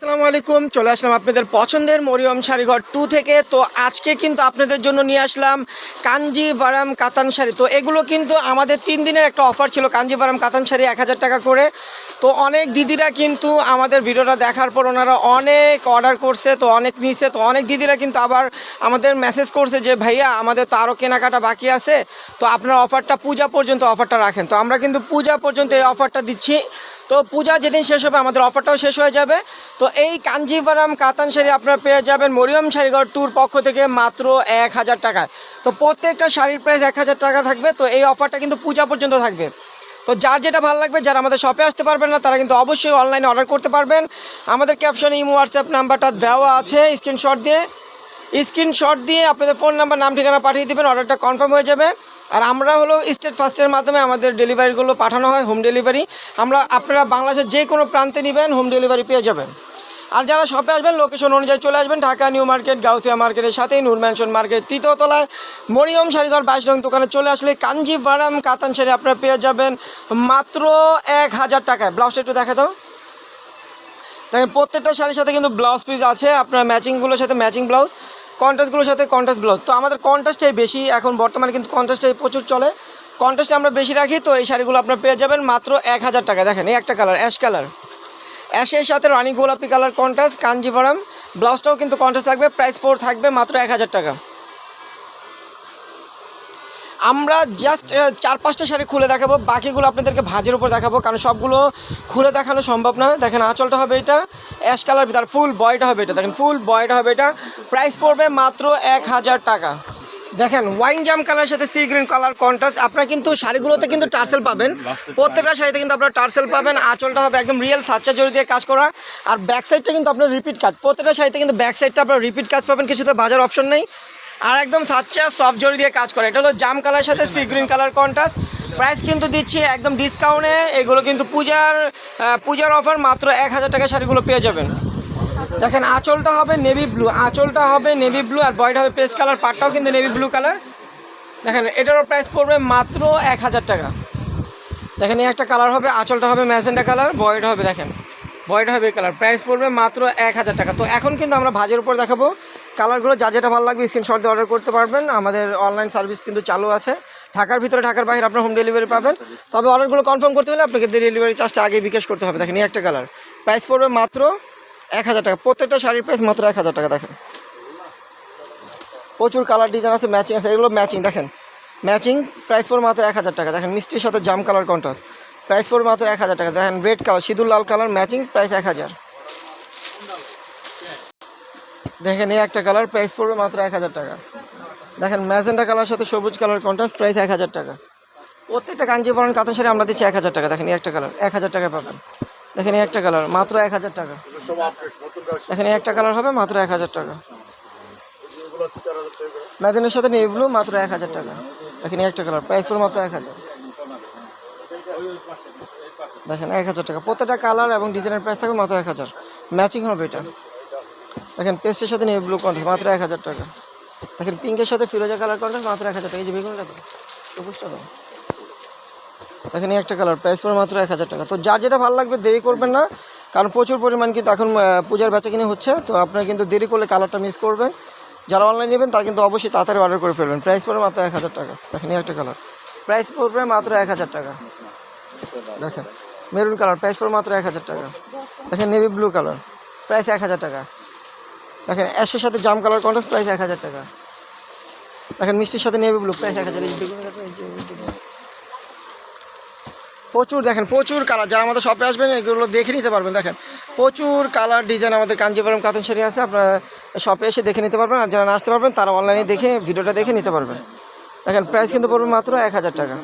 আসসালামু আলাইকুম, চলে আসলাম আপনাদের পছন্দের মরিয়ম শাড়িঘর 2 থেকে। তো আজকে কিন্তু আপনাদের জন্য নিয়ে আসলাম কাঞ্জিভারাম কাতান শাড়ি। তো এগুলো কিন্তু আমাদের 3 দিনের একটা অফার ছিল, কাঞ্জিভারাম কাতান শাড়ি 1000 টাকা করে। তো অনেক দিদিরা কিন্তু আমাদের ভিডিওটা দেখার পর ওনারা অনেক অর্ডার করছে, তো অনেক নিছে। তো অনেক দিদিরা কিন্তু আবার আমাদের মেসেজ করছে যে ভাইয়া আমাদের তো আরও কেনাকাটা বাকি আছে, তো আপনার অফারটা পূজা পর্যন্ত অফারটা রাখেন। তো আমরা কিন্তু পূজা পর্যন্ত এই অফারটা দিচ্ছি। তো পূজা যেদিন শেষ হবে আমাদের অফারটাও শেষ হয়ে যাবে। তো এই কাঞ্জিভারাম কাতান শাড়ি আপনারা পেয়ে যাবেন মরিয়ম শাড়িঘর ট্যুর পক্ষ থেকে মাত্র 1000 টাকায়। তো প্রত্যেকটা শাড়ির প্রাইস 1000 টাকা থাকবে। তো এই অফারটা কিন্তু পূজা পর্যন্ত থাকবে। তো যার যেটা ভালো লাগবে, যারা আমাদের শপে আসতে পারবেন না তারা কিন্তু অবশ্যই অনলাইনে অর্ডার করতে পারবেন। আমাদের ক্যাপশনে ইমো হোয়াটসঅ্যাপ নাম্বারটা দেওয়া আছে, স্ক্রিনশট দিয়ে আপনাদের ফোন নাম্বার নাম ঠিকানা পাঠিয়ে দেবেন, অর্ডারটা কনফার্ম হয়ে যাবে। আর আমরা হলো স্টেট ফার্স্টের মাধ্যমে আমাদের ডেলিভারিগুলো পাঠানো হয়, হোম ডেলিভারি। আপনারা বাংলাদেশের যে কোনো প্রান্তে নেবেন হোম ডেলিভারি পেয়ে যাবেন। আর যারা শপে আসবেন লোকেশন অনুযায়ী চলে আসবেন, ঢাকা নিউ মার্কেট গাউসিয়া মার্কেটের সাথেই নূর ম্যানশন মার্কেট 3য় তলায় মরিয়ম শাড়িঘর 22 নং দোকানে চলে আসলে কাঞ্জিভারাম কাতান শাড়ি আপনারা পেয়ে যাবেন মাত্র 1000 টাকায়। ব্লাউজটা একটু দেখা দাও। দেখেন প্রত্যেকটা শাড়ির সাথে কিন্তু ব্লাউজ পিস আছে, আপনার ম্যাচিংগুলোর সাথে ম্যাচিং ব্লাউজ, কন্ট্রাস্টগুলোর সাথে কন্ট্রাস্ট ব্লাউজ। তো আমাদের কন্ট্রাস্টটাই বেশি এখন বর্তমানে, কিন্তু কন্ট্রাস্টটাই প্রচুর চলে, কন্ট্রাস্টে আমরা বেশি রাখি। তো এই শাড়িগুলো আপনারা পেয়ে যাবেন মাত্র 1000 টাকা। দেখেন এই একটা কালার অ্যাশ কালার, অ্যাশের সাথে রানী গোলাপি কালার কন্ট্রাস্ট কাঞ্জিভারাম, ব্লাউজটাও কিন্তু কন্ট্রাস্ট থাকবে, প্রাইস থাকবে মাত্র 1000 টাকা। আমরা জাস্ট 4-5টা শাড়ি খুলে দেখাবো, বাকিগুলো আপনাদেরকে ভাজের উপর দেখাবো, কারণ সবগুলো খুলে দেখানো সম্ভব না। দেখেন আঁচলটা হবে এটা অ্যাশ কালার, তার ফুল বয়টা হবে এটা, দেখেন ফুল বয়টা হবে এটা, প্রাইস পড়বে মাত্র 1000 টাকা। দেখেন ওয়াইন জাম কালারের সাথে সি গ্রিন কালার কন্ট্রাস্ট। আপনারা কিন্তু শাড়িগুলোতে কিন্তু টার্সেল পাবেন, প্রত্যেকটা শাড়িতে কিন্তু আপনারা টার্সেল পাবেন। আঁচলটা হবে একদম রিয়েল সাচ্চা জড়ি দিয়ে কাজ করা, আর ব্যাক সাইডটা কিন্তু আপনার রিপিট কাজ, প্রত্যেকটা শাড়িতে কিন্তু ব্যাক সাইডটা আপনার রিপিট কাজ পাবেন, কিছুতে বাজার অপশন নেই। আর একদম সাচ্চা সফট জড়ি দিয়ে কাজ করে, এটা হলো জাম কালারের সাথে sea green colour contrast. Price কিন্তু দিচ্ছি একদম ডিসকাউন্টে, এগুলো কিন্তু পূজার অফার, মাত্র 1000 টাকা শাড়িগুলো পেয়ে যাবেন। দেখেন আঁচলটা হবে নেভি ব্লু, আর বয়টা হবে পেস্ট কালার, পাটটাও কিন্তু নেভি ব্লু কালার। দেখেন এটারও প্রাইস পড়বে মাত্র 1000 টাকা। দেখেন এই একটা কালার হবে, আঁচলটা হবে ম্যাজেন্ডা কালার, বয়টা হবে দেখেন বয়টা হবে এই কালার, প্রাইস পড়বে মাত্র 1000 টাকা। তো এখন কিন্তু আমরা ভাজের উপর দেখাবো কালারগুলো, যার যেটা ভালো লাগবে স্ক্রিনশট দিয়ে অর্ডার করতে পারবেন। আমাদের অনলাইন সার্ভিস কিন্তু চালু আছে, ঢাকার ভিতরে ঢাকার বাইরে আপনার হোম ডেলিভারি পাবেন। তবে অর্ডারগুলো কনফার্ম করতে হলে আপনাকে ডেলিভারি চার্জটা আগে বিকাশ করতে হবে। দেখেন এই একটা কালার, প্রাইস পড়বে মাত্র 1000 টাকা। প্রত্যেকটা শাড়ির প্রাইস মাত্র 1000 টাকা। দেখেন প্রচুর কালার ডিজাইন আছে, ম্যাচিং আছে, এগুলো ম্যাচিং। দেখেন ম্যাচিং, প্রাইস পড়বে মাত্র 1000 টাকা। দেখেন মিষ্টির সাথে জাম কালার কন্ট্রাস্ট, প্রাইস পড়বে মাত্র 1000 টাকা। দেখেন রেড কালার, সিঁদুর লাল কালার ম্যাচিং, প্রাইস 1000। দেখেন এই একটা কালার, প্রাইস পড়বে মাত্র 1000 টাকা। দেখেন ম্যাজেন্ডা কালার সাথে সবুজ কালার কন্ট্রাস্ট, প্রাইস 1000 টাকা। প্রত্যেকটা কাঞ্জিভারাম কাতান শাড়ি আমরা দিচ্ছি 1000 টাকা। দেখেন এই একটা কালার 1000 টাকায় পাবেন। দেখেন এই একটা কালার মাত্র 1000 টাকা। দেখেন এই একটা কালার হবে মাত্র 1000 টাকা। ম্যাজেন্ডার সাথে নেভি ব্লু, মাত্র 1000 টাকা। দেখেন এই একটা কালার, প্রাইস পড়বে মাত্র 1000। দেখেন 1000 টাকা। প্রত্যেকটা কালার এবং ডিজাইনের প্রাইস থাকবে মাত্র 1000, ম্যাচিং হবে এটা। দেখেন পেস্টের সাথে নেভি ব্লু কন্ট্রাস্ট, মাত্র 1000 টাকা। দেখেন পিঙ্কের সাথে ফিরোজা কালার কন্ট্রাস্ট, মাত্র 1000 টাকা। এই যে বেগুনটা তো সবুজটা তো। দেখেন এই একটা কালার, প্রাইস পড়বে মাত্র 1000 টাকা। তো যার যেটা ভালো লাগবে দেরি করবেন না, কারণ প্রচুর পরিমাণ কিন্তু এখন পূজার বেচাকিনি হচ্ছে। তো আপনারা কিন্তু দেরি করলে কালারটা মিস করবেন। যারা অনলাইন নেবেন তারা কিন্তু অবশ্যই তাড়াতাড়ি অর্ডার করে ফেলবেন। প্রাইস পড়বে মাত্র 1000 টাকা। দেখেন এই একটা কালার, প্রাইস পড়বে মাত্র 1000 টাকা। দেখেন মেরুন কালার, প্রাইস পড়বে মাত্র 1000 টাকা। দেখেন নেভি ব্লু কালার, প্রাইস 1000 টাকা। দেখেন অ্যাশের সাথে জাম কালার কন্ট্রাস্ট, প্রাইস 1000 টাকা। দেখেন মিষ্টির সাথে নেভি ব্লু, প্রাইস 1000। প্রচুর দেখেন প্রচুর কালার, যারা আমাদের শপে আসবেন এগুলো দেখে নিতে পারবেন। দেখেন প্রচুর কালার ডিজাইন আমাদের কাঞ্জিভারাম কাতান শাড়ি আছে, আপনারা শপে এসে দেখে নিতে পারবেন। আর যারা না আসতে পারবেন তারা অনলাইনে দেখে ভিডিওটা দেখে নিতে পারবেন। দেখেন প্রাইস কিন্তু পড়বে মাত্র 1000 টাকা।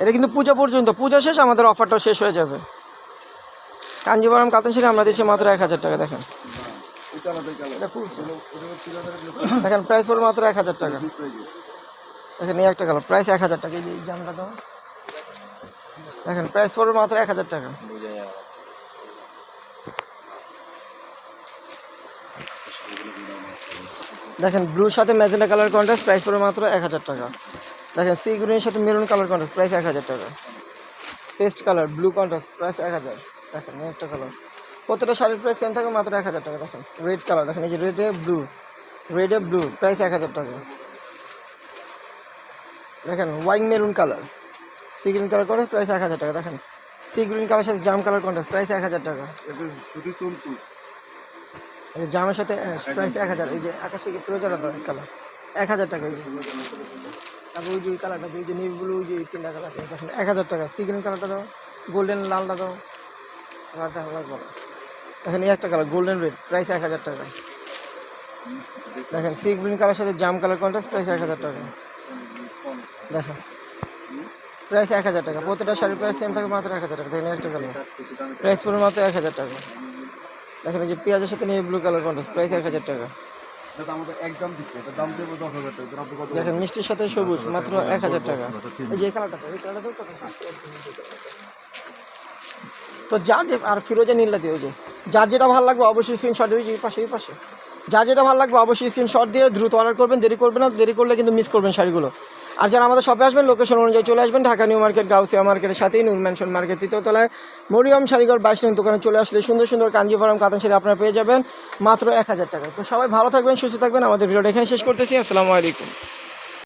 এটা কিন্তু পূজা পর্যন্ত, পূজা শেষ আমাদের অফারটা শেষ হয়ে যাবে। কাঞ্জিভারাম কাতান শাড়ি আমরা দিচ্ছি মাত্র 1000 টাকা। দেখেন দেখেন প্রাইস পড়বে মাত্র 1000 টাকা। দেখেন এই একটা কালার, প্রাইস 1000 টাকা। এই জামটা দাও। দেখেন প্রাইস পড়বে মাত্র 1000 টাকা। দেখেন ব্লুর সাথে ম্যাজেন্ডা কালার কন্ট্রাস্ট, প্রাইস পড়বে মাত্র 1000 টাকা। দেখেন সি গ্রিনের সাথে মেরুন কালার কন্ট্রাস্ট, প্রাইস 1000 টাকা। Paste colour blue contrast, price 1000। দেখেন এই একটা কালার, প্রত্যেকটা শাড়ির প্রাইস সেম থাকবে মাত্র 1000 টাকা। দেখেন রেড কালার, দেখেন এই যে রেডে ব্লু প্রাইস 1000 টাকা। দেখেন wine maroon colour, sea green colour contrast price 1000 টাকা। দেখেন সি গ্রিন কালার সাথে জাম কালার কন্ট্রাস্ট প্রাইস 1000 টাকা। এই যে জামের সাথে প্রাইস 1000। এই যে আকাশি ফিরোজা কালার 1000 টাকা। এই যে তারপর ওই যে কালারটা, ওই যে নীল ব্লু, ওই যে তিনটা কালার দেখেন 1000 টাকা। সি গ্রিন কালারটা দাও, গোল্ডেন লালটা দাও, কালারটা ভালো লাগবে। দেখেন এই একটা কালার গোল্ডেন রেড প্রাইস 1000 টাকা। দেখেন সি গ্রিন কালার সাথে জাম কালার কন্ট্রাস্ট প্রাইস 1000 টাকা। দেখেন প্রাইস 1000 টাকা। প্রত্যেকটা শাড়ির প্রাইস সেম থাকে মাত্র 1000 টাকা। দেখেন একটা কালার প্রাইস পড়বে মাত্র 1000 টাকা। দেখেন এই যে পেঁয়াজের সাথে নিয়ে ব্লু কালার কন্ট্রাস্ট প্রাইস 1000 টাকা। দেখেন মিষ্টির সাথে সবুজ মাত্র 1000 টাকা। এই যে কালারটা, এই কালারটা তো যার যে আর ফিরোজা নীলটা দিয়ে, ওই যে যার যেটা ভালো লাগবে অবশ্যই স্ক্রিনশট, ওই যে এই পাশে যার যেটা ভালো লাগবে অবশ্যই স্ক্রিনশট দিয়ে দ্রুত অর্ডার করবেন। দেরি করবেন না, দেরি করলে কিন্তু মিস করবেন শাড়িগুলো। আর যারা আমাদের শপে আসবেন লোকেশন অনুযায়ী চলে আসবেন। ঢাকা নিউ মার্কেট, গাউসিয়া মার্কেটের সাথেই নূর ম্যানশন মার্কেট 3য় তলায় মরিয়ম শাড়িঘর 22 নং দোকানে চলে আসলে সুন্দর সুন্দর কাঞ্জিভরম কাতান শাড়ি আপনারা পেয়ে যাবেন মাত্র 1000 টাকা। তো সবাই ভালো থাকবেন, সুস্থ থাকবেন। আমাদের ভিডিওটা এখানে শেষ করতেছি। আসসালামু আলাইকুম।